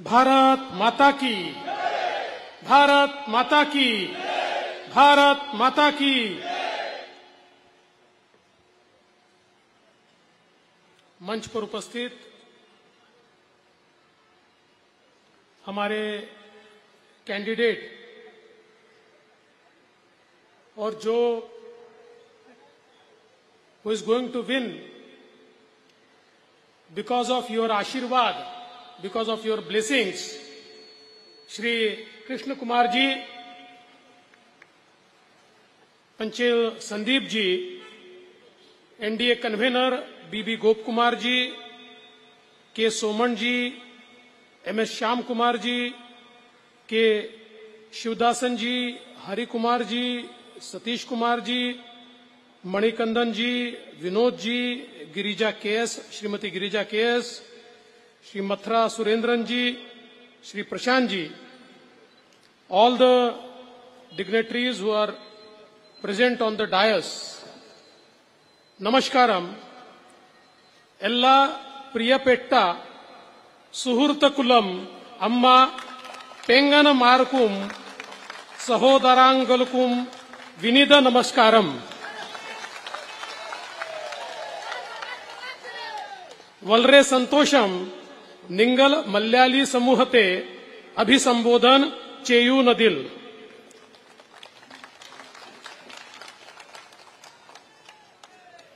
भारत माता की, भारत माता की, भारत माता की। मंच पर उपस्थित हमारे कैंडिडेट और जो who is going to win because of your आशीर्वाद, because of your blessings, Shri Krishna Kumar ji, पंचेल Sandeep ji, NDA convener B B Gopakumar ji, K Soman ji, M S Shyam Kumar ji, K Sivadasan ji, Hari Kumar ji, Satish Kumar ji, Manikandan ji, Vinod ji, Girija K S, Shrimati Girija K S, Shri Mathura Surendran ji, Shri Prashanth ji, all the dignitaries who are present on the dais, Namaskaram. Ella Priyapetta Suhurtakulam Amma Pengana Markum Sahodarangalukum Vinida Namaskaram. वल्रे संतोषम निंगल Malayali समूहते अभिसंबोधन चेयू नदिल।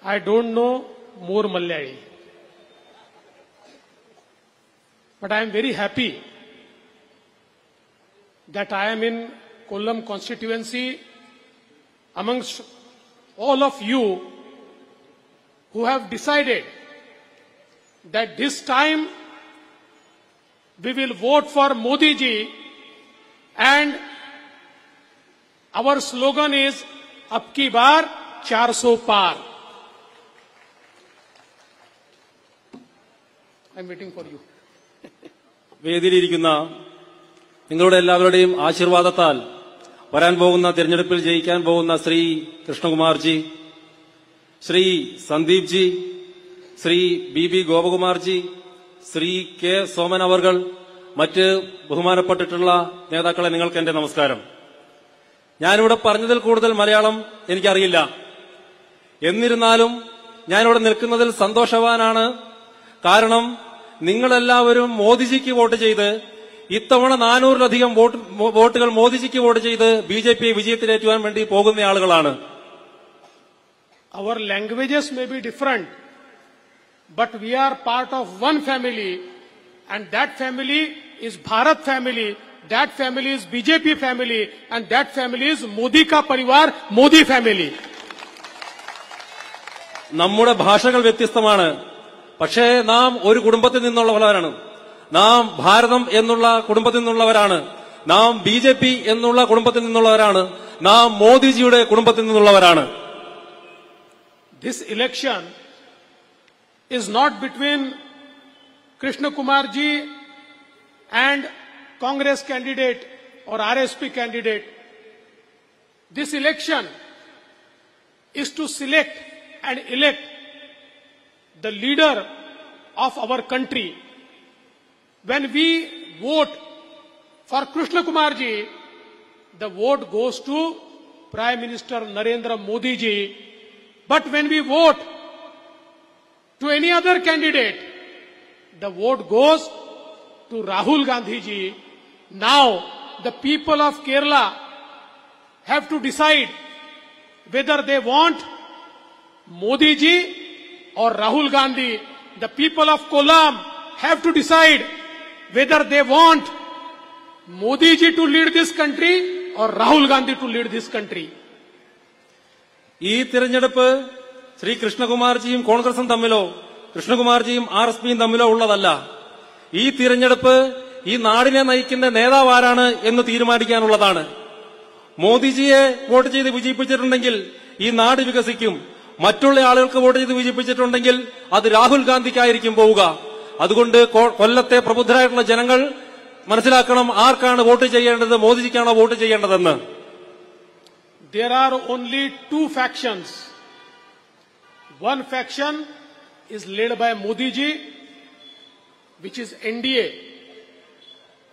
I don't know more Malayali, but I am very happy that I am in Kollam constituency amongst all of you who have decided that this time we will vote for Modi ji, and our slogan is Ab ki baar 400 par. I am waiting for you. വേദിയിലിരിക്കുന്ന നിങ്ങളുടെ എല്ലാവരുടെയും ആശീർവാദത്താൽ വരാൻ പോകുന്ന തിരഞ്ഞെടുപ്പിൽ ജയിക്കാൻ പോകുന്ന Shri Krishnakumarji, Shri Sandeep ji, Shri B Gopakumarji, Shri K Soman അവർകൾ, മറ്റ് ബഹുമാനപ്പെട്ടിട്ടുള്ള നേതാക്കളെ, നിങ്ങൾക്ക് എന്റെ നമസ്കാരം. ഞാനിവിടെ പറഞ്ഞതിൽ കൂടുതൽ മലയാളം എനിക്കറിയില്ല. എന്നിരുന്നാലും ഞാനിവിടെ നിൽക്കുന്നതിൽ സന്തോഷവാനാണ്. കാരണം നിങ്ങളെല്ലാവരും മോദിജിക്ക് വോട്ട് ചെയ്ത്, ഇത്തവണ 400-ലധികം വോട്ടുകൾ മോദിജിക്ക് വോട്ട് ചെയ്ത് ബിജെപിയെ വിജയത്തിലേറ്റുവാൻ വേണ്ടി പോകുന്ന ആളുകളാണ്. Our languages may be different, but we are part of one family, and that family is Bharat family, that family is BJP family, and that family is Modi ka parivar, Modi family. നമ്മുടെ ഭാഷകൾ വ്യത്യസ്തമാണ്, പക്ഷേ നാം ഒരു കുടുംബത്തിൽ നിന്നുള്ളവരാണ്. നാം ഭാരതം എന്നുള്ള കുടുംബത്തിൽ നിന്നുള്ളവരാണ്. നാം ബിജെപി എന്നുള്ള കുടുംബത്തിൽ നിന്നുള്ളവരാണ്. നാം മോദിജിയുടെ കുടുംബത്തിൽ നിന്നുള്ളവരാണ്. This election is not between Krishna Kumar ji and Congress candidate or RSP candidate. This election is to select and elect the leader of our country. When we vote for Krishna Kumar ji, the vote goes to Prime Minister Narendra Modi ji. But when we vote to any other candidate, the vote goes to Rahul Gandhi ji. Now, the people of Kerala have to decide whether they want Modi ji or Rahul Gandhi. The people of Kollam have to decide whether they want Modi ji to lead this country or Rahul Gandhi to lead this country. ഈ തിരഞ്ഞെടുപ്പ് ശ്രീ കൃഷ്ണകുമാർജിയും കോൺഗ്രസും തമ്മിലോ കൃഷ്ണകുമാർജിയും ആർഎസ്പിയും തമ്മിലോ ഉള്ളതല്ല. ഈ തിരഞ്ഞെടുപ്പ് ഈ നാടിനെ നയിക്കുന്ന നേതാവ് ആരാണ് എന്ന് തീരുമാനിക്കാനുള്ളതാണ്. മോദിജിയെ വോട്ട് ചെയ്ത് വിജയിപ്പിച്ചിട്ടുണ്ടെങ്കിൽ ഈ നാട് വികസിക്കും. മറ്റുള്ള ആളുകൾക്ക് വോട്ട് ചെയ്ത് വിജയിപ്പിച്ചിട്ടുണ്ടെങ്കിൽ അത് രാഹുൽ ഗാന്ധിക്കായിരിക്കും പോവുക. അതുകൊണ്ട് കൊല്ലത്തെ പ്രബുദ്ധരായിട്ടുള്ള ജനങ്ങൾ മനസ്സിലാക്കണം ആർക്കാണ് വോട്ട് ചെയ്യേണ്ടത്, മോദിജിക്കാണോ വോട്ട് ചെയ്യേണ്ടതെന്ന്. There are only two factions. One faction is led by Modi ji, which is NDA,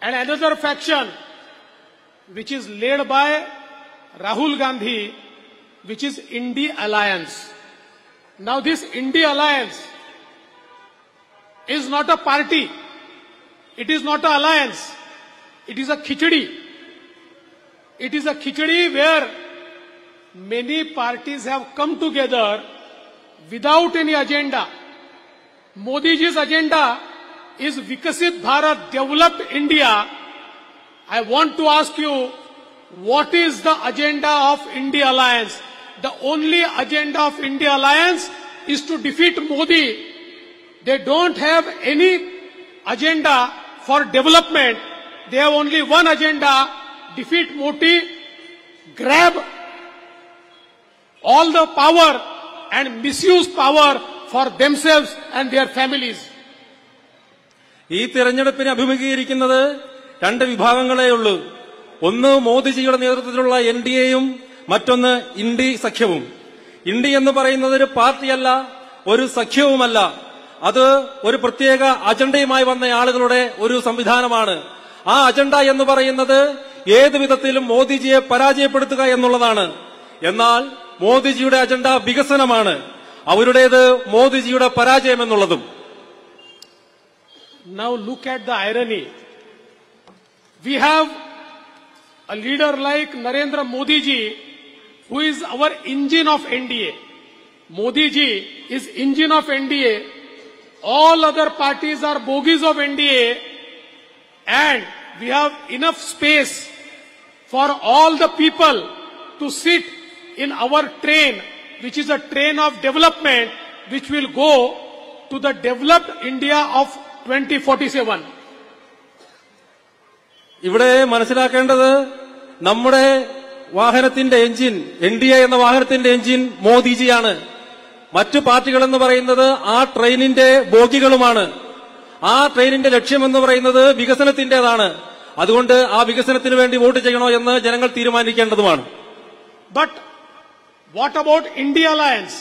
and another faction which is led by Rahul Gandhi, which is India Alliance. Now this India Alliance is not a party. It is not an alliance. It is a khichdi. It is a khichdi where many parties have come together without any agenda. Modi ji's agenda is Vikasit Bharat, developed India. I want to ask you, what is the agenda of India Alliance? The only agenda of India Alliance is to defeat Modi. They don't have any agenda for development. They have only one agenda: defeat Modi, grab all the power and misuse power for themselves and their families. ഈ തിരഞ്ഞെടുപ്പിനെ അഭിമുഖീകരിക്കുന്നത് രണ്ട് വിഭാഗങ്ങളേ ഉള്ളൂ. ഒന്ന് മോദിജിയുടെ നേതൃത്വത്തിലുള്ള എൻഡിഎയും മറ്റൊന്ന് India സഖ്യവും. India എന്ന് പറയുന്നത് ഒരു പാർട്ടിയല്ല, ഒരു സഖ്യവുമല്ല. അത് ഒരു പ്രത്യേക അജണ്ടയുമായി വന്ന ആളുകളുടെ ഒരു സംവിധാനമാണ്. ആ അജണ്ട എന്ന് പറയുന്നത് ഏത് വിധത്തിലും മോദിജിയെ പരാജയപ്പെടുത്തുക എന്നുള്ളതാണ്. എന്നാൽ മോദിജിയുടെ അജണ്ട വികസനമാണ്, അവരുടേത് മോദിജിയുടെ പരാജയം എന്നുള്ളതും. Now look at the irony. We have a leader like Narendra Modi ji, who is our engine of NDA. Modi ji is engine of NDA. All other parties are bogies of NDA, and we have enough space for all the people to sit in our train, which is a train of development, which will go to the developed India of 2047. ഇവിടെ മനസ്സിലാക്കേണ്ടത്, നമ്മുടെ വാഹനത്തിന്റെ engine, NDA എന്ന വാഹനത്തിന്റെ engine മോദിജിയാണ്. മറ്റു പാർട്ടികൾ എന്ന് പറയുന്നത് ആ ട്രെയിനിന്റെ ബോഗികളുമാണ്. ആ ട്രെയിനിന്റെ ലക്ഷ്യമെന്ന് പറയുന്നത് വികസനത്തിന്റേതാണ്. അതുകൊണ്ട് ആ വികസനത്തിന് വേണ്ടി വോട്ട് ചെയ്യണോ എന്ന് ജനങ്ങൾ തീരുമാനിക്കേണ്ടതുമാണ്. But what about India Alliance?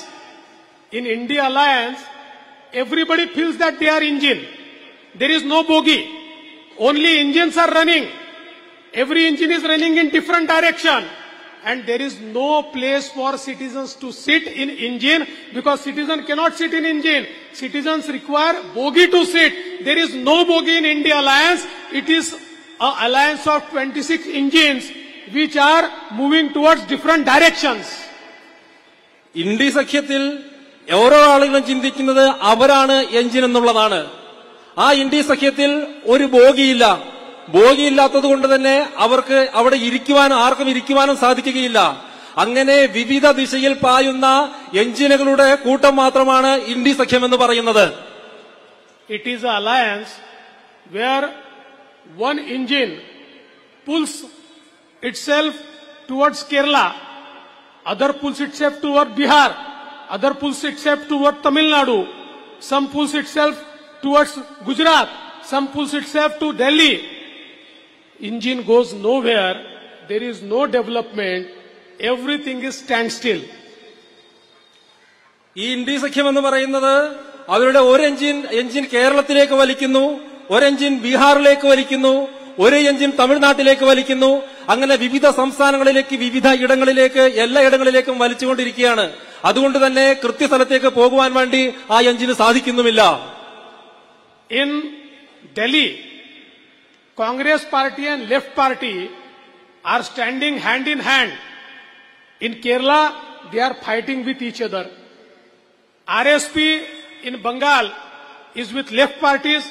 In India Alliance, everybody feels that they are engine. There is no bogie. Only engines are running. Every engine is running in different direction. And there is no place for citizens to sit in engine, because citizens cannot sit in engine. Citizens require bogie to sit. There is no bogie in India Alliance. It is an alliance of 26 engines which are moving towards different directions. India സഖ്യത്തിൽ ഓരോ ആളുകളും ചിന്തിക്കുന്നത് അവരാണ് engine എന്നുള്ളതാണ്. ആ India സഖ്യത്തിൽ ഒരു ബോഗിയില്ല. ബോഗിയില്ലാത്തത് കൊണ്ട് തന്നെ അവർക്ക് അവിടെ ആർക്കും ഇരിക്കുവാനും സാധിക്കുകയില്ല. അങ്ങനെ വിവിധ ദിശയിൽ പായുന്ന എഞ്ചിനുകളുടെ കൂട്ടം മാത്രമാണ് ഇന്ത്യ സഖ്യം എന്ന് പറയുന്നത്. It is an alliance where one engine pulls itself towards Kerala, other pulls itself toward Bihar, other pulls itself toward Tamil Nadu, some pulls itself towards Gujarat, some pulls itself to Delhi. Engine goes nowhere. There is no development. Everything is standstill. ഈ India സഖ്യം എന്ന് പറയുന്നത് അവരുടെ ഒരു engine കേരളത്തിലേക്ക് വലിക്കുന്നു, ഒരു engine ബീഹാറിലേക്ക് വലിക്കുന്നു, ഒരു engine തമിഴ്നാട്ടിലേക്ക് വലിക്കുന്നു. അങ്ങനെ വിവിധ സംസ്ഥാനങ്ങളിലേക്ക്, വിവിധ ഇടങ്ങളിലേക്ക്, എല്ലാ ഇടങ്ങളിലേക്കും വലിച്ചുകൊണ്ടിരിക്കുകയാണ്. അതുകൊണ്ട് തന്നെ കൃത്യസ്ഥലത്തേക്ക് പോകുവാൻ വേണ്ടി ആ എഞ്ചിന് സാധിക്കുന്നുമില്ല. In Delhi, Congress party and left party are standing hand in hand. In Kerala, they are fighting with each other. RSP in Bengal is with left parties.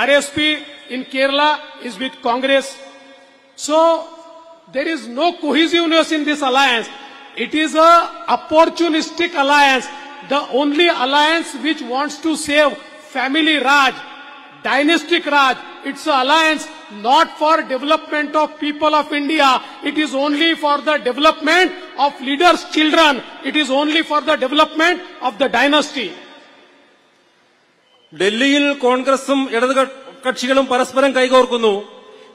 RSP in Kerala is with Congress. So, there is no cohesiveness in this alliance. It is a opportunistic alliance. The only alliance which wants to save family Raj, dynastic Raj. It's an alliance not for development of people of India. It is only for the development of leaders' children. It is only for the development of the dynasty. ഡൽഹിയിൽ കോൺഗ്രസും ഇടതുകക്ഷികളും പരസ്പരം കൈകോർക്കുന്നു.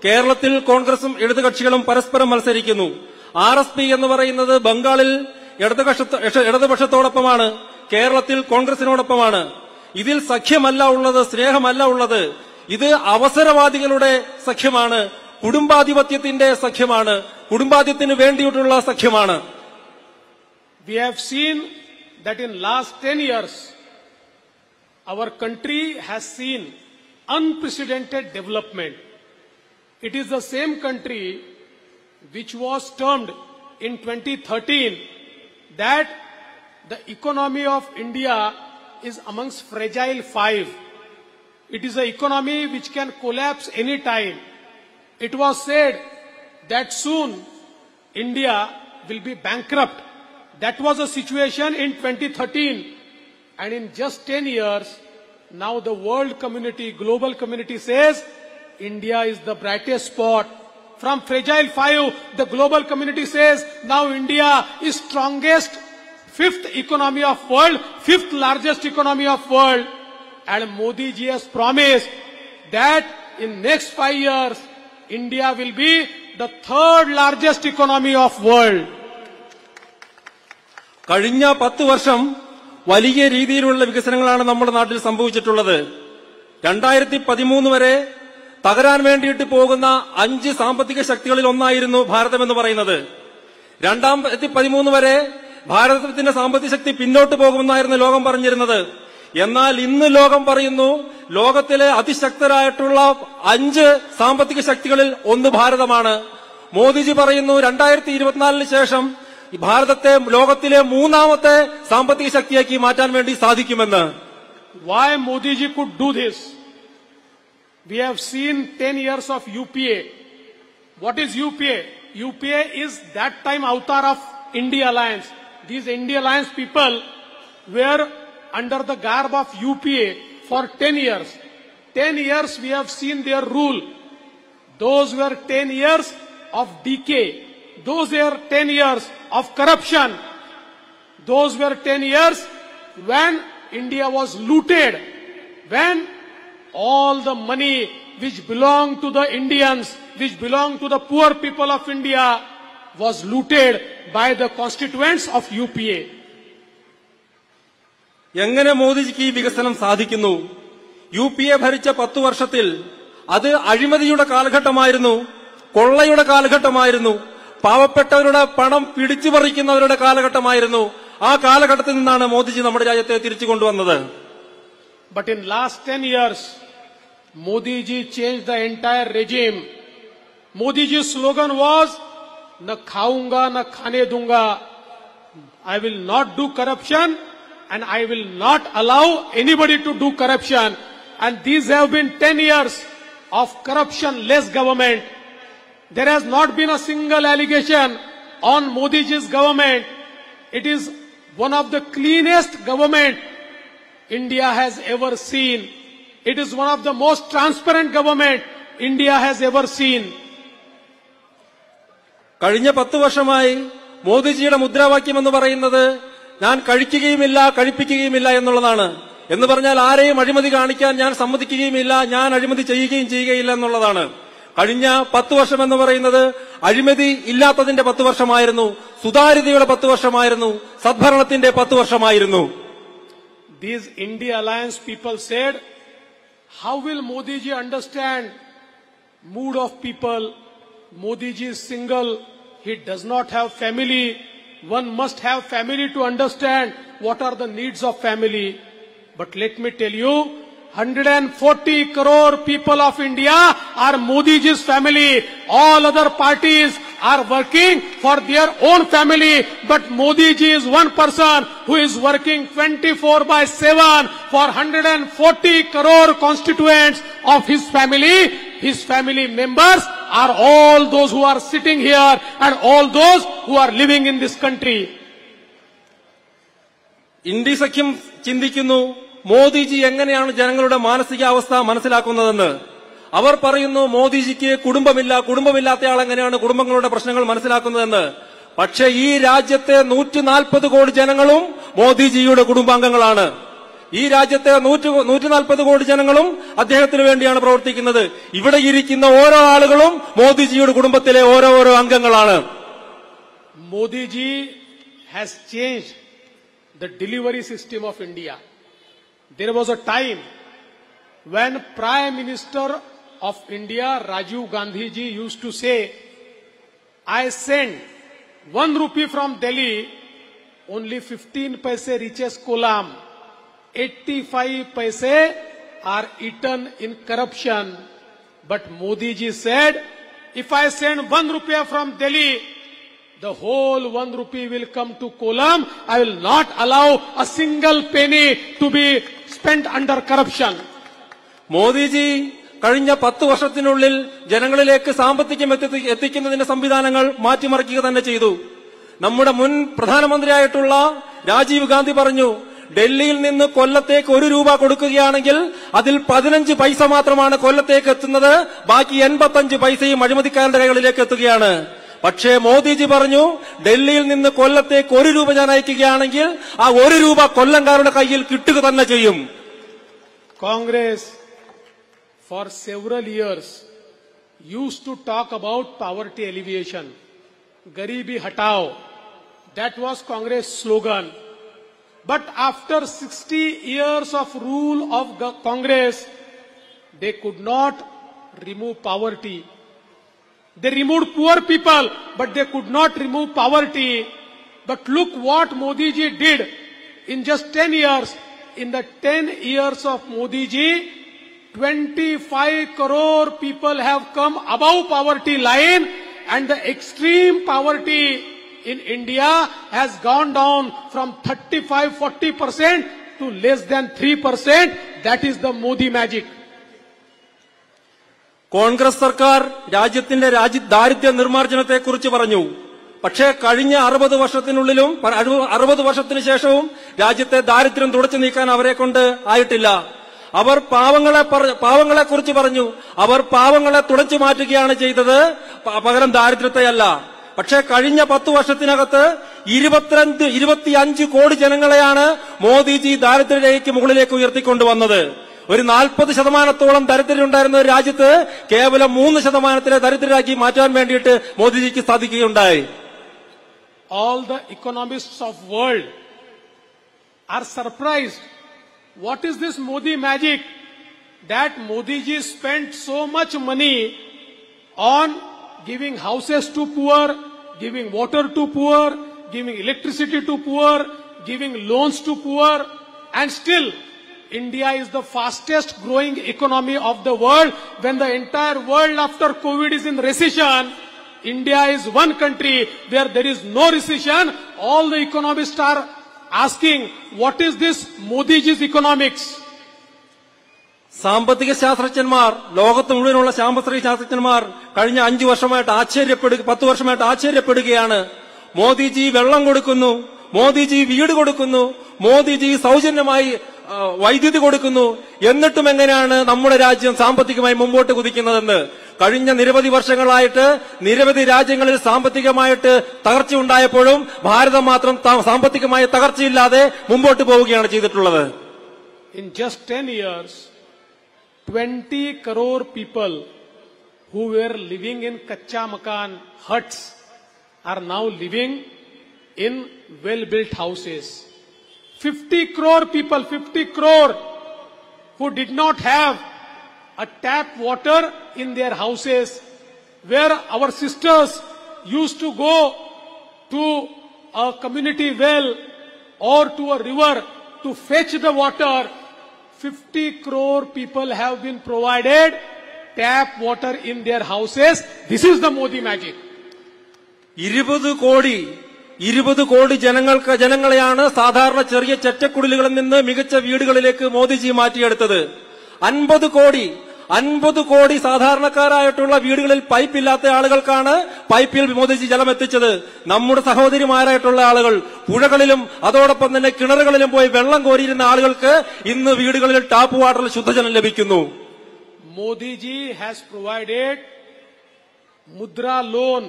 കേരളത്തിൽ കോൺഗ്രസും ഇടതുകക്ഷികളും പരസ്പരം മത്സരിക്കുന്നു. RSP എന്ന് പറയുന്നത് ബംഗാളിൽ ഇടതുപക്ഷത്തോടൊപ്പമാണ്, കേരളത്തിൽ കോൺഗ്രസിനോടൊപ്പമാണ്. ഇതിൽ സഖ്യമല്ല ഉള്ളത്, സ്നേഹമല്ല ഉള്ളത്. ഇത് അവസരവാദികളുടെ സഖ്യമാണ്, കുടുംബാധിപത്യത്തിന്റെ സഖ്യമാണ്, കുടുംബാധിപത്യത്തിന് വേണ്ടിയിട്ടുള്ള സഖ്യമാണ്. We have seen that in last 10 years, our country has seen unprecedented development. It is the same country which was termed in 2013 that the economy of India is amongst fragile five. It is an economy which can collapse any time. It was said that soon India will be bankrupt. That was a situation in 2013. And in just 10 years, now the world community, global community says, India is the brightest spot. From fragile five, the global community says, now India is strongest, fifth economy of world, fifth largest economy of world. And Modi ji has promised that in next 5 years, India will be the third largest economy of world. കഴിഞ്ഞ 10 വർഷം വലിയ രീതിയിലുള്ള വികസനങ്ങളാണ് നമ്മുടെ നാട്ടിൽ സംഭവിച്ചിട്ടുള്ളത്. 2013 വരെ തകരാൻ വേണ്ടിയിട്ട് പോകുന്ന 5 സാമ്പത്തിക ശക്തികളിൽ ഒന്നായിരുന്നു ഭാരതം എന്ന് പറയുന്നത്. 2013 വരെ ഭാരതത്തിന്റെ സാമ്പത്തിക ശക്തി പിന്നോട്ട് പോകുമെന്നായിരുന്നു ലോകം പറഞ്ഞിരുന്നത്. എന്നാൽ ഇന്ന് ലോകം പറയുന്നു ലോകത്തിലെ അതിശക്തരായിട്ടുള്ള 5 സാമ്പത്തിക ശക്തികളിൽ ഒന്ന് ഭാരതമാണ്. മോദിജി പറയുന്നു 2024 ശേഷം ഭാരതത്തെ ലോകത്തിലെ 3ാമത്തെ സാമ്പത്തിക ശക്തിയാക്കി മാറ്റാൻ വേണ്ടി സാധിക്കുമെന്ന്. Why Modi ji could do this? We have seen 10 years of UPA. What is UPA? UPA is that time avatar of India Alliance. These India Alliance people were under the garb of UPA for 10 years. 10 years we have seen their rule. Those were 10 years of decay. Those were 10 years of corruption. Those were 10 years when India was looted, when all the money which belonged to the Indians, which belonged to the poor people of India, was looted by the constituents of UPA. എങ്ങനെ മോദിജിക്ക് ഈ വികസനം സാധിക്കുന്നു? UPA ഭരിച്ച 10 വർഷത്തിൽ അത് അഴിമതിയുടെ കാലഘട്ടമായിരുന്നു, കൊള്ളയുടെ കാലഘട്ടമായിരുന്നു, പാവപ്പെട്ടവരുടെ പണം പിടിച്ചു പറിക്കുന്നവരുടെ കാലഘട്ടമായിരുന്നു. ആ കാലഘട്ടത്തിൽ നിന്നാണ് മോദിജി നമ്മുടെ രാജ്യത്തെ തിരിച്ചു കൊണ്ടുവന്നത്. But in last 10 years, Modi ji changed the entire regime. Modi ji's slogan was, "Na khaunga, na khane dunga." I will not do corruption and I will not allow anybody to do corruption. And these have been 10 years of corruption-less government. There has not been a single allegation on Modi ji's government. It is one of the cleanest government India has ever seen. It is one of the most transparent government India has ever seen. കഴിഞ്ഞ 10 വർഷമായി മോദിജിയുടെ മുദ്രാവാക്യം എന്ന് പറയുന്നത് ഞാൻ കഴിക്കുകയുമില്ല കഴിപ്പിക്കുകയുമില്ല എന്നുള്ളതാണ്. എന്ന് പറഞ്ഞാൽ ആരെയും അഴിമതി കാണിക്കാൻ ഞാൻ സമ്മതിക്കുകയുമില്ല, ഞാൻ അഴിമതി ചെയ്യുകയും ചെയ്യുകയില്ല എന്നുള്ളതാണ്. കഴിഞ്ഞ 10 വർഷം എന്ന് പറയുന്നത് അഴിമതി ഇല്ലാത്തതിന്റെ 10 വർഷമായിരുന്നു, സുതാര്യതയുടെ 10 വർഷമായിരുന്നു, സദ്ഭരണത്തിന്റെ 10 വർഷമായിരുന്നു. These India Alliance people said, how will Modi ji understand mood of people? Modi ji is single, he does not have family. One must have family to understand what are the needs of family. But let me tell you, 140 crore people of India are Modi ji's family. All other parties are working for their own family. But Modi ji is one person who is working 24/7 for 140 crore constituents of his family. His family members are all those who are sitting here and all those who are living in this country. India സഖ്യം ചിന്തിക്കുന്നു മോദിജി എങ്ങനെയാണ് ജനങ്ങളുടെ മാനസികാവസ്ഥ മനസ്സിലാക്കുന്നതെന്ന്. അവർ പറയുന്നു മോദിജിക്ക് കുടുംബമില്ല, കുടുംബമില്ലാത്തയാൾ എങ്ങനെയാണ് കുടുംബങ്ങളുടെ പ്രശ്നങ്ങൾ മനസ്സിലാക്കുന്നതെന്ന്. പക്ഷേ ഈ രാജ്യത്തെ 140 കോടി ജനങ്ങളും മോദിജിയുടെ കുടുംബാംഗങ്ങളാണ്. ഈ രാജ്യത്തെ 140 കോടി ജനങ്ങളും അദ്ദേഹത്തിന് വേണ്ടിയാണ് പ്രവർത്തിക്കുന്നത്. ഇവിടെ ഇരിക്കുന്ന ഓരോ ആളുകളും മോദിജിയുടെ കുടുംബത്തിലെ ഓരോരോ അംഗങ്ങളാണ്. Modiji has changed the delivery system of India. There was a time when Prime Minister of India, Rajiv Gandhi ji, used to say, I send 1 rupee from Delhi, only 15 paise reaches Kolam. 85 paise are eaten in corruption. But Modi ji said, if I send 1 rupee from Delhi, the whole 1 rupee will come to Kolam. I will not allow a single penny to be spent under corruption. Modi ji കഴിഞ്ഞ 10 വർഷത്തിനുള്ളിൽ ജനങ്ങളിലേക്ക് സാമ്പത്തികം എത്തിക്കുന്നതിന്റെ സംവിധാനങ്ങൾ മാറ്റിമറിക്കുക തന്നെ ചെയ്തു. നമ്മുടെ മുൻ പ്രധാനമന്ത്രിയായിട്ടുള്ള രാജീവ് ഗാന്ധി പറഞ്ഞു, ഡൽഹിയിൽ നിന്ന് കൊല്ലത്തേക്ക് 1 രൂപ കൊടുക്കുകയാണെങ്കിൽ അതിൽ 15 പൈസ മാത്രമാണ് കൊല്ലത്തേക്ക് എത്തുന്നത്, ബാക്കി 85 പൈസയും അഴിമതിക്കാരുടെ കൈകളിലേക്ക് എത്തുകയാണ്. പക്ഷേ മോദിജി പറഞ്ഞു, ഡൽഹിയിൽ നിന്ന് കൊല്ലത്തേക്ക് 1 രൂപ ഞാൻ അയക്കുകയാണെങ്കിൽ ആ 1 രൂപ കൊല്ലംകാരുടെ കയ്യിൽ കിട്ടുക തന്നെ ചെയ്യും. Congress for several years used to talk about poverty alleviation. Garibi hatao. That was Congress slogan. But after 60 years of rule of Congress, they could not remove poverty. They removed poor people, but they could not remove poverty. But look what Modi ji did in just 10 years. In the 10 years of Modi ji, 25 crore people have come above poverty line, and the extreme poverty in India has gone down from 35-40% to less than 3%. That is the Modi magic. Congress സർക്കാർ രാജ്യത്തിന്റെ ദാരിദ്ര്യ നിർമ്മാർജ്ജനത്തെക്കുറിച്ച് പറഞ്ഞു. പക്ഷേ കഴിഞ്ഞ 60 വർഷത്തിനുള്ളിലും 60 വർഷത്തിന് ശേഷവും രാജ്യത്തെ ദാരിദ്ര്യം തുടച്ചു നീക്കാൻ അവരെ കൊണ്ട് ആയിട്ടില്ല. അവർ പാവങ്ങളെ കുറിച്ച് പറഞ്ഞു. അവർ പാവങ്ങളെ തുടച്ചു മാറ്റുകയാണ് ചെയ്തത്, പകരം ദാരിദ്ര്യത്തെയല്ല. പക്ഷേ കഴിഞ്ഞ 10 വർഷത്തിനകത്ത് 25 കോടി ജനങ്ങളെയാണ് മോദിജി ദാരിദ്ര്യരേഖയ്ക്ക് മുകളിലേക്ക് ഉയർത്തിക്കൊണ്ടുവന്നത്. ഒരു 40% ദരിദ്രരുണ്ടായിരുന്ന ഒരു രാജ്യത്ത് കേവലം 3% ദരിദ്രരാക്കി മാറ്റാൻ വേണ്ടിയിട്ട് മോദിജിക്ക് സാധിക്കുകയുണ്ടായി. All the economists of world are surprised. What is this Modi magic that Modi ji spent so much money on giving houses to poor, giving water to poor, giving electricity to poor, giving loans to poor, and still India is the fastest growing economy of the world. When the entire world after COVID is in recession, India is one country where there is no recession. All the economists are asking, what is this Modi ji's economics? സാമ്പത്തിക ശാസ്ത്രജ്ഞന്മാർ, ലോകത്ത് മുഴുവനുള്ള സാമ്പത്തിക ശാസ്ത്രജ്ഞന്മാർ കഴിഞ്ഞ 10 വർഷമായിട്ട് ആശ്ചര്യപ്പെടുകയാണ്. മോദിജി വെള്ളം കൊടുക്കുന്നു, മോദിജി വീട് കൊടുക്കുന്നു, മോദിജി സൗജന്യമായി വൈദ്യുതി കൊടുക്കുന്നു, എന്നിട്ടും എങ്ങനെയാണ് നമ്മുടെ രാജ്യം സാമ്പത്തികമായി മുമ്പോട്ട് കുതിക്കുന്നതെന്ന്. കഴിഞ്ഞ നിരവധി വർഷങ്ങളായിട്ട് നിരവധി രാജ്യങ്ങളിൽ സാമ്പത്തികമായിട്ട് തകർച്ചയുണ്ടായപ്പോഴും ഭാരതം മാത്രം സാമ്പത്തികമായി തകർച്ചയില്ലാതെ മുമ്പോട്ട് പോവുകയാണ് ചെയ്തിട്ടുള്ളത്. In just 10 years, 20 crore people who were living in kacha makan huts are now living in well-built houses. 50 crore people, 50 crore who did not have a tap water in their houses, where our sisters used to go to a community well or to a river to fetch the water. 50 crore people have been provided tap water in their houses. This is the Modi magic. 20 കോടി ജനങ്ങളെയാണ് സാധാരണ ചെറിയ ചെറ്റക്കുടിലുകളിൽ നിന്ന് മികച്ച വീടുകളിലേക്ക് മോദിജി മാറ്റിയെടുത്തത്. 50 കോടി സാധാരണക്കാരായിട്ടുള്ള വീടുകളിൽ pipe ഇല്ലാത്ത ആളുകൾക്കാണ് പൈപ്പിൽ മോദിജി ജലം എത്തിച്ചത്. നമ്മുടെ സഹോദരിമാരായിട്ടുള്ള ആളുകൾ പുഴകളിലും അതോടൊപ്പം തന്നെ കിണറുകളിലും പോയി വെള്ളം കോരിയിരുന്ന ആളുകൾക്ക് ഇന്ന് വീടുകളിൽ ടാപ്പ് വാട്ടറിൽ ശുദ്ധജലം ലഭിക്കുന്നു. മോദിജി ഹാസ് പ്രൊവൈഡഡ് മുദ്ര loan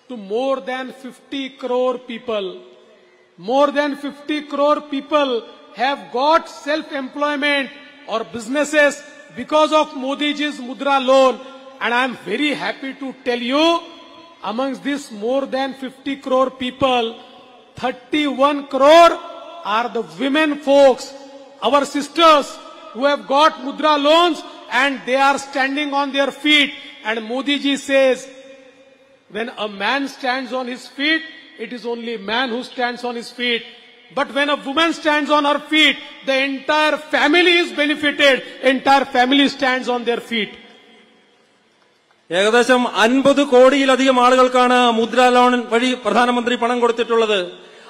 to more than 50 crore people. More than 50 crore people have got self-employment or businesses because of Modi ji's Mudra loan. And I am very happy to tell you, amongst this more than 50 crore people, 31 crore are the women folks, our sisters who have got Mudra loans and they are standing on their feet. And Modi ji says, when a man stands on his feet, it is only man who stands on his feet. But when a woman stands on her feet, the entire family is benefited. Entire family stands on their feet. ഏകദേശം 50 കോടിയിലധികം ആളുകൾക്കാണ് Mudra loan വഴി പ്രധാനമന്ത്രി പണം കൊടുത്തിട്ടുള്ളത്.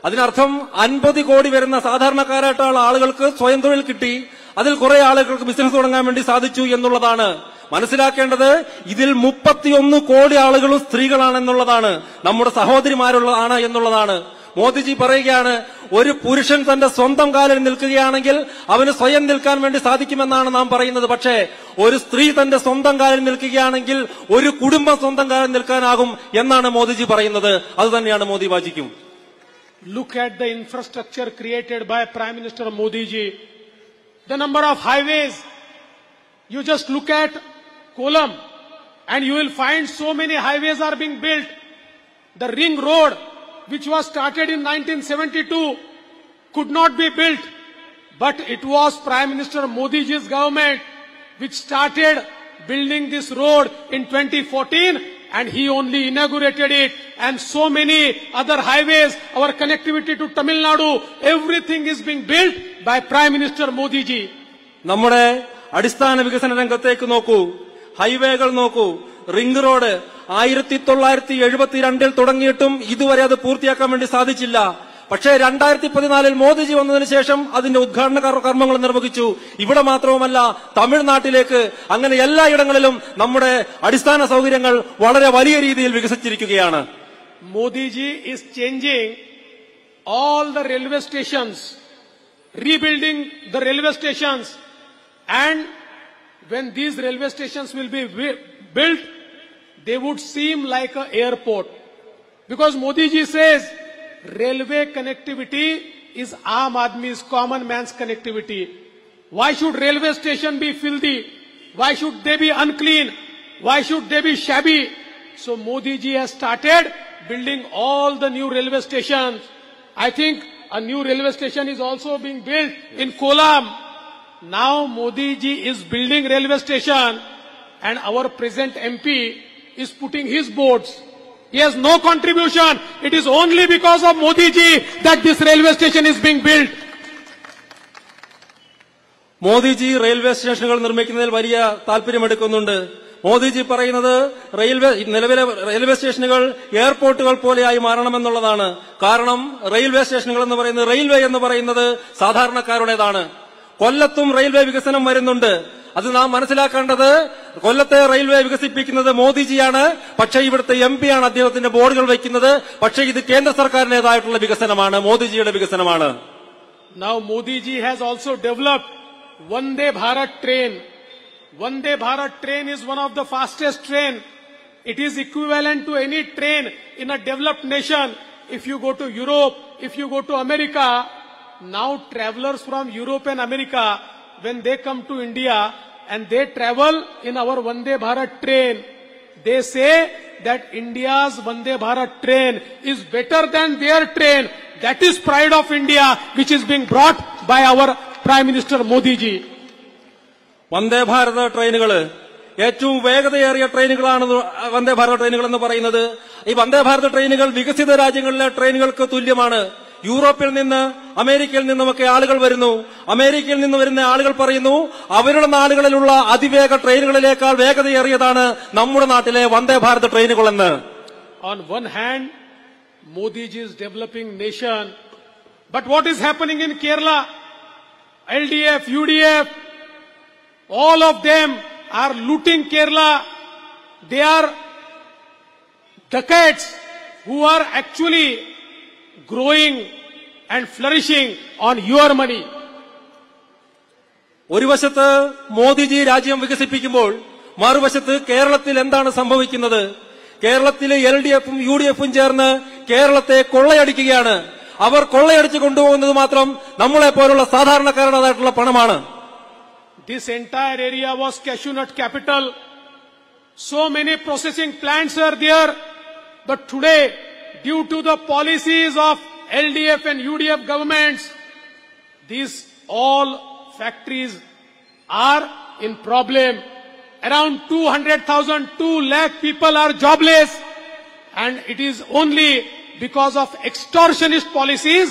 അതിനർത്ഥം 50 കോടി വരുന്ന സാധാരണക്കാരായിട്ടുള്ള ആളുകൾക്ക് സ്വയം തൊഴിൽ കിട്ടി. അതിൽ കുറെ ആളുകൾക്ക് ബിസിനസ് തുടങ്ങാൻ വേണ്ടി സാധിച്ചു എന്നുള്ളതാണ്. മനസ്സിലാക്കേണ്ടത് ഇതിൽ 31 കോടി ആളുകളും സ്ത്രീകളാണെന്നുള്ളതാണ്, നമ്മുടെ സഹോദരിമാരുള്ളതാണ് എന്നുള്ളതാണ്. മോദിജി പറയുകയാണ്, ഒരു പുരുഷൻ തന്റെ സ്വന്തം കാലിൽ നിൽക്കുകയാണെങ്കിൽ അവന് സ്വയം നിൽക്കാൻ വേണ്ടി സാധിക്കുമെന്നാണ് നാം പറയുന്നത്. പക്ഷേ ഒരു സ്ത്രീ തന്റെ സ്വന്തം കാലിൽ നിൽക്കുകയാണെങ്കിൽ ഒരു കുടുംബം സ്വന്തം കാലിൽ നിൽക്കാനാകും എന്നാണ് മോദിജി പറയുന്നത്. അത് തന്നെയാണ് Modi വാജിക്കും. Look at the infrastructure created by Prime Minister Modi ji. The number of highways. You just look at Kollam and you will find so many highways are being built. The ring road, which was started in 1972, could not be built. But it was Prime Minister Modi ji's government which started building this road in 2014, and he only inaugurated it. And so many other highways, our connectivity to Tamil Nadu, everything is being built by Prime Minister Modi ji. നമ്മുടെ അടിസ്ഥാന വികസന രംഗത്തേക്ക് നോക്കൂ, ഹൈവേകൾ നോക്കൂ. Ring road 1972 തുടങ്ങിയിട്ടും ഇതുവരെ അത് പൂർത്തിയാക്കാൻ വേണ്ടി സാധിച്ചില്ല. പക്ഷേ 2014 മോദിജി വന്നതിന് ശേഷം അതിന്റെ ഉദ്ഘാടന കർമ്മങ്ങൾ നിർവഹിച്ചു. ഇവിടെ മാത്രവുമല്ല, തമിഴ്നാട്ടിലേക്ക്, അങ്ങനെ എല്ലായിടങ്ങളിലും നമ്മുടെ അടിസ്ഥാന സൗകര്യങ്ങൾ വളരെ വലിയ രീതിയിൽ വികസിച്ചിരിക്കുകയാണ്. Modiji is changing all the railway stations, rebuilding the railway stations, and when these railway stations will be built, they would seem like an airport. Because Modi ji says, railway connectivity is Aam Aadmi's, common man's connectivity. Why should railway station be filthy? Why should they be unclean? Why should they be shabby? So Modi ji has started building all the new railway stations. I think a new railway station is also being built in Kollam. Now Modi ji is building railway station, and our present MP is putting his boards. He has no contribution. It is only because of Modi ji that this railway station is being built. Modiji railway സ്റ്റേഷനുകൾ നിർമ്മിക്കുന്നതിൽ വലിയ താല്പര്യമെടുക്കുന്നുണ്ട്. മോദിജി പറയുന്നത് നിലവിലെ railway സ്റ്റേഷനുകൾ എയർപോർട്ടുകൾ പോലെയായി മാറണമെന്നുള്ളതാണ്. കാരണം railway സ്റ്റേഷനുകൾ എന്ന് പറയുന്നത്, റെയിൽവേ എന്ന് പറയുന്നത് സാധാരണക്കാരുടേതാണ്. കൊല്ലത്തും റെയിൽവേ വികസനം വരുന്നുണ്ട്. അത് നാം മനസ്സിലാക്കേണ്ടത്, കൊല്ലത്തെ റെയിൽവേ വികസിപ്പിക്കുന്നത് മോദിജിയാണ്. പക്ഷേ ഇവിടുത്തെ MP ആണ് അദ്ദേഹത്തിന്റെ ബോർഡുകൾ വയ്ക്കുന്നത്. പക്ഷേ ഇത് കേന്ദ്ര സർക്കാരിന്റേതായിട്ടുള്ള വികസനമാണ്, മോദിജിയുടെ വികസനമാണ്. Now Modi ji has also developed Vande Bharat train. Vande Bharat train is one of the fastest train. It is equivalent to any train in a developed nation. If you go to Europe, if you go to America, now travelers from Europe and America, when they come to India and they travel in our Vande Bharat train, they say that India's Vande Bharat train is better than their train. That is pride of India, which is being brought by our Prime Minister Modi ji. വന്ദേ ഭാരത ട്രെയിനുകൾ ഏറ്റവും വേഗതയേറിയ ട്രെയിനുകളാണ് വന്ദേ ഭാരത ട്രെയിനുകൾ എന്ന് പറയുന്നത്. ഈ വന്ദേ ഭാരത ട്രെയിനുകൾ വികസിത രാജ്യങ്ങളിലെ ട്രെയിനുകൾക്ക് തുല്യമാണ്. യൂറോപ്പിൽ നിന്ന്, അമേരിക്കയിൽ നിന്നുമൊക്കെ ആളുകൾ വരുന്നു. അമേരിക്കയിൽ നിന്ന് വരുന്ന ആളുകൾ പറയുന്നു, അവരുടെ നാടുകളിലുള്ള അതിവേഗ ട്രെയിനുകളിലേക്കാൾ വേഗതയേറിയതാണ് നമ്മുടെ നാട്ടിലെ Vande Bharat ട്രെയിനുകളെന്ന്. On one hand, Modi ji is developing nation, but what is happening in Kerala? LDF, UDF, all of them are looting Kerala. They are dacoits who are actually growing and flourishing on your money. ഒരു വശത്ത് മോദിജി രാജ്യം വികസിപ്പിക്കുമ്പോൾ മറുവശത്ത് കേരളത്തിൽ എന്താണ് സംഭവിക്കുന്നത്? കേരളത്തിലെ LDFും UDFും ചേർന്ന് കേരളത്തെ കൊള്ളയടിക്കുകയാണ്. അവർ കൊള്ളയടിച്ചു കൊണ്ടുപോകുന്നത് മാത്രം നമ്മളെ പോലുള്ള സാധാരണക്കാരുടേതായിട്ടുള്ള പണമാണ്. This entire area was cashew nut capital. So many processing plants are there. But today, due to the policies of LDF and UDF governments, these all factories are in problem. Around 200,000, 2 lakh people are jobless. And it is only because of extortionist policies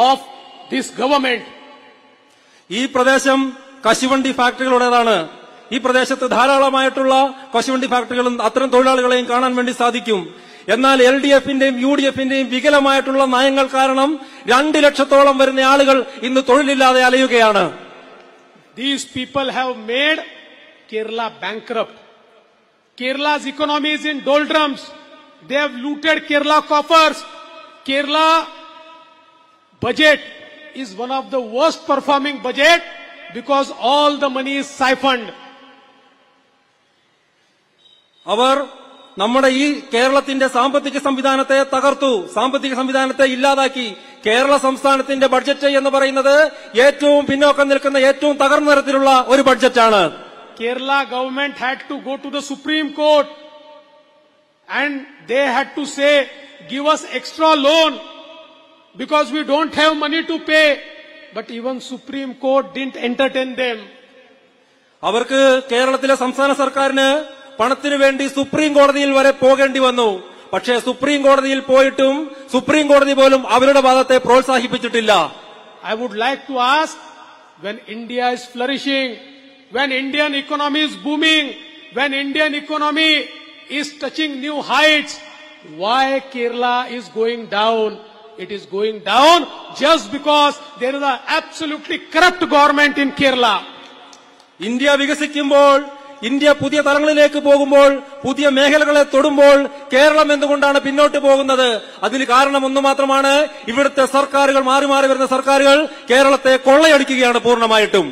of this government. ഈ പ്രദേശം കശുവണ്ടി ഫാക്ടറികളുടേതാണ്. ഈ പ്രദേശത്ത് ധാരാളമായിട്ടുള്ള കശുവണ്ടി ഫാക്ടറികളും അത്തരം തൊഴിലാളികളെയും കാണാൻ വേണ്ടി സാധിക്കും. എന്നാൽ LDFന്റെയും UDFന്റെയും വികലമായിട്ടുള്ള നയങ്ങൾ കാരണം 2 ലക്ഷത്തോളം വരുന്ന ആളുകൾ ഇന്ന് തൊഴിലില്ലാതെ അലയുകയാണ്. These people have made Kerala bankrupt. Kerala's economy is in doldrums. They have looted Kerala coffers. Kerala budget is one of the worst performing budget because all the money is siphoned. അവർ നമ്മുടെ ഈ കേരളത്തിന്റെ സാമ്പത്തിക സംവിധാനത്തെ തകർത്തു, സാമ്പത്തിക സംവിധാനത്തെ ഇല്ലാതാക്കി. കേരള സംസ്ഥാനത്തിന്റെ ബഡ്ജറ്റ് എന്ന് പറയുന്നത് ഏറ്റവും പിന്നോക്കം നിൽക്കുന്ന ഏറ്റവും തകർന്ന തരത്തിലുള്ള ഒരു ബഡ്ജറ്റാണ്. Kerala government had to go to the Supreme Court and they had to say, give us extra loan because we don't have money to pay. But even Supreme Court didn't entertain them. അവർക്ക് കേരളത്തിലെ സംസ്ഥാന സർക്കാരിന് പണത്തിനു വേണ്ടി supreme കോടതിയിൽ വരെ പോകേണ്ടി വന്നു. പക്ഷേ സുപ്രീം കോടതിയിൽ പോയിട്ടും സുപ്രീം കോടതി പോലും അവരുടെ വാദത്തെ പ്രോത്സാഹിപ്പിച്ചിട്ടില്ല. I would like to ask, when India is flourishing, when Indian economy is booming, when Indian economy is touching new heights, why Kerala is going down? It is going down just because there is an absolutely corrupt government in Kerala. India വികസിക്കുമ്പോൾ, India പുതിയ തലങ്ങളിലേക്ക് പോകുമ്പോൾ, പുതിയ മേഖലകളെ തൊടുമ്പോൾ കേരളം എന്തുകൊണ്ടാണ് പിന്നോട്ട് പോകുന്നത്? അതിന് കാരണം ഒന്ന് മാത്രമാണ്, ഇവിടുത്തെ സർക്കാരുകൾ, മാറി മാറി വരുന്ന സർക്കാരുകൾ കേരളത്തെ കൊള്ളയടിക്കുകയാണ് പൂർണ്ണമായിട്ടും.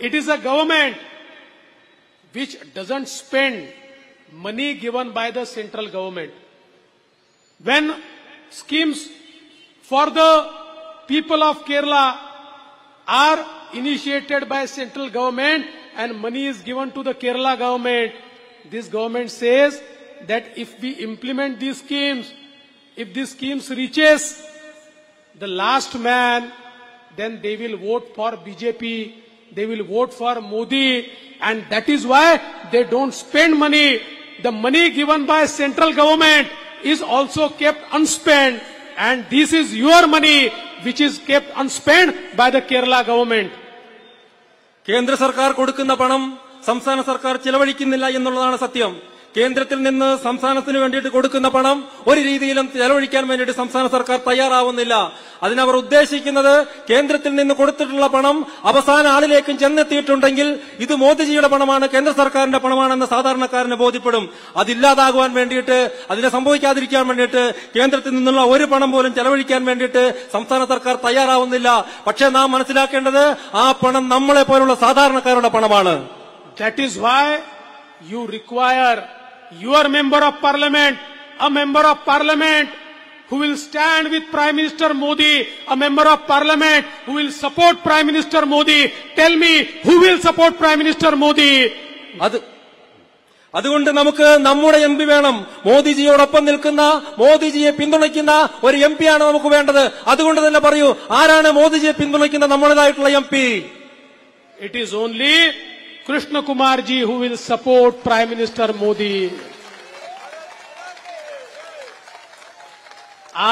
It is a government which doesn't spend money given by the central government. When schemes for the people of Kerala are initiated by central government and money is given to the Kerala government, this government says that if we implement these schemes, if these schemes reaches the last man, then they will vote for BJP, they will vote for Modi, and that is why they don't spend money. The money given by central government is also kept unspent, and this is your money which is kept unspent by the Kerala government. കേന്ദ്ര സർക്കാർ കൊടുക്കുന്ന പണം സംസ്ഥാന സർക്കാർ ചെലവഴിക്കുന്നില്ല എന്നുള്ളതാണ് സത്യം. കേന്ദ്രത്തിൽ നിന്ന് സംസ്ഥാനത്തിന് വേണ്ടിയിട്ട് കൊടുക്കുന്ന പണം ഒരു രീതിയിലും ചെലവഴിക്കാൻ വേണ്ടിയിട്ട് സംസ്ഥാന സർക്കാർ തയ്യാറാവുന്നില്ല. അതിനവർ ഉദ്ദേശിക്കുന്നത് കേന്ദ്രത്തിൽ നിന്ന് കൊടുത്തിട്ടുള്ള പണം അവസാന ആളിലേക്കും ചെന്നെത്തിയിട്ടുണ്ടെങ്കിൽ ഇത് മോദിജിയുടെ പണമാണ്, കേന്ദ്ര സർക്കാരിന്റെ പണമാണെന്ന് സാധാരണക്കാരന് ബോധ്യപ്പെടും. അതില്ലാതാകുവാൻ വേണ്ടിയിട്ട്, അതിനെ സംഭവിക്കാതിരിക്കാൻ വേണ്ടിയിട്ട് കേന്ദ്രത്തിൽ നിന്നുള്ള ഒരു പണം പോലും ചെലവഴിക്കാൻ വേണ്ടിയിട്ട് സംസ്ഥാന സർക്കാർ തയ്യാറാവുന്നില്ല. പക്ഷേ നാം മനസ്സിലാക്കേണ്ടത് ആ പണം നമ്മളെ പോലുള്ള സാധാരണക്കാരുടെ പണമാണ്. That is why you require your member of parliament, a member of parliament who will stand with Prime Minister Modi, a member of parliament who will support Prime Minister Modi. Tell me, who will support Prime Minister Modi? അതുകൊണ്ട് നമുക്ക് നമ്മുടെ MP വേണം. മോദിജിയോടൊപ്പം നിൽക്കുന്ന, മോദിജിയെ പിന്തുണയ്ക്കുന്ന ഒരു MP ആണ് നമുക്ക് വേണ്ടത്. അതുകൊണ്ട് തന്നെ പറയൂ, ആരാണ് മോദിജിയെ പിന്തുണയ്ക്കുന്ന നമ്മുടേതായിട്ടുള്ള MP? It is only Krishna Kumar ji who will support Prime Minister Modi.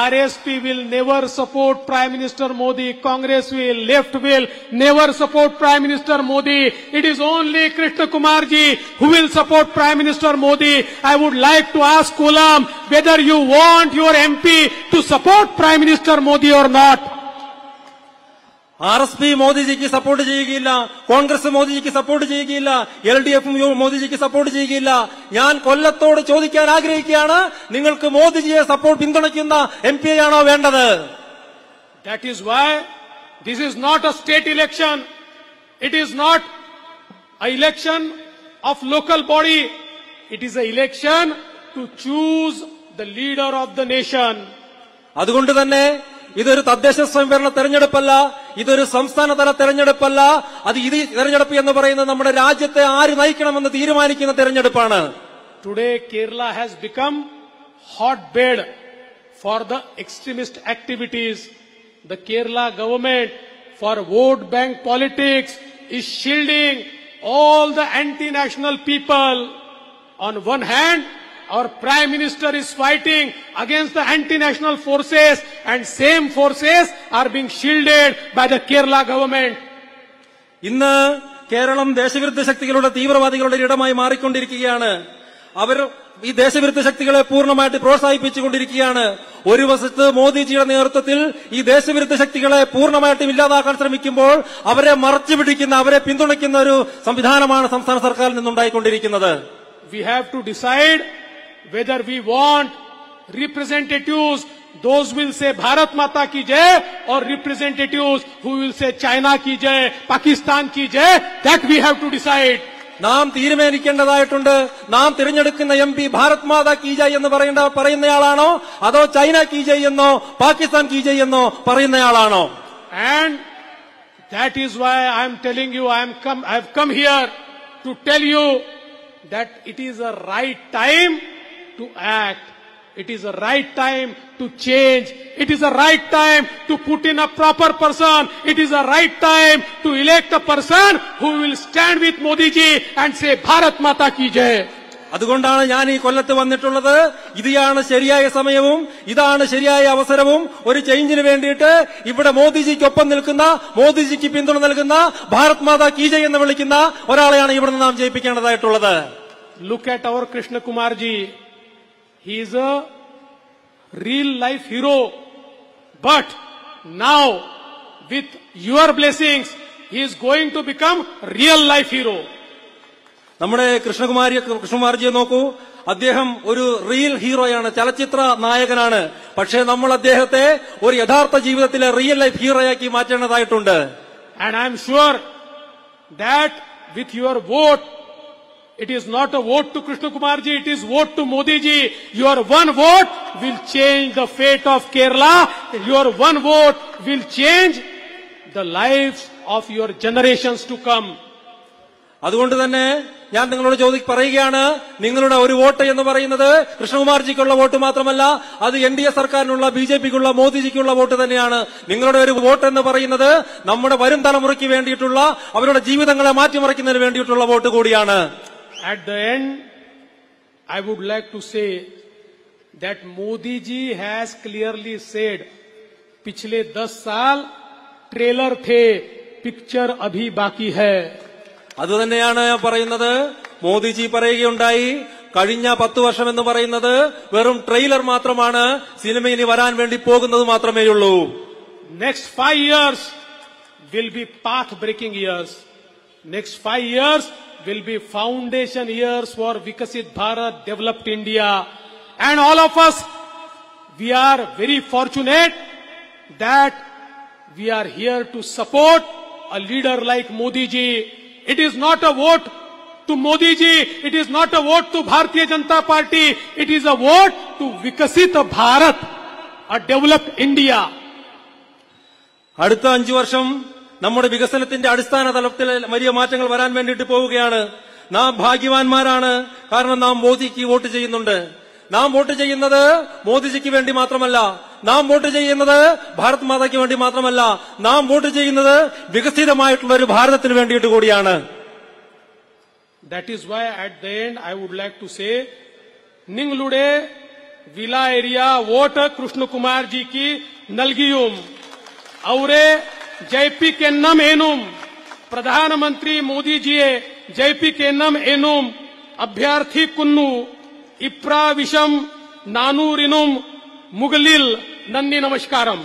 RSP will never support Prime Minister Modi. Congress will, left will never support Prime Minister Modi. It is only Krishna Kumar ji who will support Prime Minister Modi. I would like to ask Kulam whether you want your MP to support Prime Minister Modi or not. RSP മോദിജിക്ക് support ചെയ്യുകയില്ല, കോൺഗ്രസ് മോദിജിക്ക് support ചെയ്യുകയില്ല, LDF മോദിജിക്ക് support ചെയ്യുകയില്ല. ഞാൻ കൊല്ലത്തോട് ചോദിക്കാൻ ആഗ്രഹിക്കുകയാണ്, നിങ്ങൾക്ക് മോദിജിയെ പിന്തുണയ്ക്കുന്ന MP ആണോ വേണ്ടത്? That is why this is not a state election. It is not an election of local body. It is an election to choose the leader of the nation. അതുകൊണ്ട് തന്നെ ഇതൊരു തദ്ദേശ സ്വയംഭരണ തെരഞ്ഞെടുപ്പല്ല, ഇതൊരു സംസ്ഥാനതല തെരഞ്ഞെടുപ്പല്ല. ഇത് തെരഞ്ഞെടുപ്പ് എന്ന് പറയുന്നത് നമ്മുടെ രാജ്യത്തെ ആര് നയിക്കണമെന്ന് തീരുമാനിക്കുന്ന തെരഞ്ഞെടുപ്പാണ്. Today Kerala has become hotbed for the extremist activities. The Kerala government, for vote bank politics, is shielding all the anti-national people. On one hand, our Prime Minister is fighting against the anti-national forces, and same forces are being shielded by the Kerala government. ഇന്ന് കേരളം ദേശവിരുദ്ധ ശക്തികളുടെ തീവ്രവാദികളുടെ ഇടമായി മാറിക്കൊണ്ടിരിക്കുകയാണ്. അവർ ഈ ദേശവിരുദ്ധ ശക്തികളെ പൂർണ്ണമായിട്ട് പ്രോത്സാഹിപ്പിച്ചുകൊണ്ടിരിക്കുകയാണ്. ഒരു വശത്ത് മോദിജിയുടെ നേതൃത്വത്തിൽ ഈ ദേശവിരുദ്ധ ശക്തികളെ പൂർണ്ണമായിട്ടും ഇല്ലാതാക്കാൻ ശ്രമിക്കുമ്പോൾ അവരെ മറച്ചു പിടിക്കുന്ന, അവരെ പിന്തുണയ്ക്കുന്ന ഒരു സംവിധാനമാണ് സംസ്ഥാന സർക്കാരിൽ നിന്നുണ്ടായിക്കൊണ്ടിരിക്കുന്നത്. We have to decide whether we want representatives, those will say Bharat Mata ki jai, or representatives who will say China ki jai, Pakistan ki jai. That we have to decide. നാം തീരുമാനിക്കേണ്ടതായിട്ടുണ്ട്. നാം തിരഞ്ഞെടുക്കുന്ന MP Bharat Mata കി ജയ് എന്ന് പറയുന്നയാളാണോ, അതോ China കി ജയ് എന്നോ പാകിസ്ഥാൻ കി ജയ് എന്നോ പറയുന്നയാളാണോ? And that is why I am telling you, I have come here to tell you that it is a right time to act. It is a right time to change. It is a right time to put in a proper person. It is a right time to elect a person who will stand with Modi ji and say Bharat Mata ki jai. അതുകൊണ്ടാണ് ഞാൻ ഈ കൊല്ലത്ത് വന്നിട്ടുള്ളത്. ഇതാണ് ശരിയായ സമയവും ഇതാണ് ശരിയായ അവസരവും. ഒരു ചേഞ്ചിന് വേണ്ടിയിട്ട് ഇവിടെ മോദിജിക്കൊപ്പം നിൽക്കുന്ന, മോദിജിക്ക് പിന്തുണ നൽകുന്ന, ഭാരത് മാതാ കി ജയ് എന്ന് വിളിക്കുന്ന ഒരാളെയാണ് ഇവിടെ നാം ജയിപ്പിക്കേണ്ടതായിട്ടുള്ളത്. Look at our Krishna Kumar ji. He is a real life hero. But now, with your blessings, he is going to become real life hero. നമ്മുടെ കൃഷ്ണകുമാർജിയെ നോക്കൂ. അദ്ദേഹം ഒരു റിയൽ ഹീറോയാണ്, ചലച്ചിത്ര നായകനാണ്. പക്ഷേ നമ്മൾ അദ്ദേഹത്തെ ഒരു യഥാർത്ഥ ജീവിതത്തിലെ റിയൽ ലൈഫ് ഹീറോയാക്കി മാറ്റേണ്ടതായിട്ടുണ്ട്. And I am sure that with your vote, it is not a vote to Krishna Kumar ji, it is vote to Modi ji. Your one vote will change the fate of Kerala. Your one vote will change the lives of your generations to come. അതുകൊണ്ട് തന്നെ ഞാൻ നിങ്ങളോട് പറയുകയാണ്, നിങ്ങളുടെ ഒരു vote എന്ന് പറയുന്നത് കൃഷ്ണകുമാർജിക്കുള്ള vote മാത്രമല്ല, അത് NDA സർക്കാരിനുള്ള, BJPക്കുള്ള, മോദിജിക്കുള്ള വോട്ട് തന്നെയാണ്. നിങ്ങളുടെ ഒരു വോട്ട് എന്ന് പറയുന്നത് നമ്മുടെ വരും തലമുറയ്ക്ക് വേണ്ടിയിട്ടുള്ള, അവരുടെ ജീവിതങ്ങളെ മാറ്റിമറിക്കുന്നതിന് വേണ്ടിയിട്ടുള്ള വോട്ട് കൂടിയാണ്. At the end, I would like to say that Modi ji has clearly said, पिछले 10 साल ट्रेलर थे, पिक्चर अभी बाकी है. അതുതന്നെയാണ് പറയുന്നത്. മോദിജി പറയുകയുണ്ടായി, കഴിഞ്ഞ 10 വർഷം എന്ന് പറയുന്നത് വെറും ട്രെയിലർ മാത്രമാണ്, സിനിമ ഇനി വരാൻ വേണ്ടി പോകുന്നത് മാത്രമേയുള്ളൂ. Next 5 years will be path breaking years. Next 5 years will be foundation years for Vikasit Bharat, developed India. And all of us, we are very fortunate that we are here to support a leader like Modi ji. It is not a vote to Modi ji, it is not a vote to Bharatiya Janata Party, it is a vote to Vikasit Bharat, a developed India. അടുത്ത 5 വർഷം നമ്മുടെ വികസനത്തിന്റെ അടിസ്ഥാന തലത്തിൽ വലിയ മാറ്റങ്ങൾ വരാൻ വേണ്ടിയിട്ട് പോവുകയാണ്. നാം ഭാഗ്യവാന്മാരാണ്, കാരണം നാം മോദിക്ക് വോട്ട് ചെയ്യുന്നുണ്ട്. നാം വോട്ട് ചെയ്യുന്നത് മോദിജിക്ക് വേണ്ടി മാത്രമല്ല, നാം വോട്ട് ചെയ്യുന്നത് ഭാരത് മാതാക്ക് വേണ്ടി മാത്രമല്ല, നാം വോട്ട് ചെയ്യുന്നത് വികസിതമായിട്ടുള്ള ഒരു ഭാരതത്തിന് വേണ്ടിയിട്ട് കൂടിയാണ്. That is why at the end I would like to say, Ninglude Villa area vote Krishna Kumar ji ki nalgiyum. Aure JP Kennam enum. Pradhanamantri Modi ji JP Kennam enum. Abhyarthi kunnu. Ipra Visham Nanurinum Mugalil Nandi Namaskaram.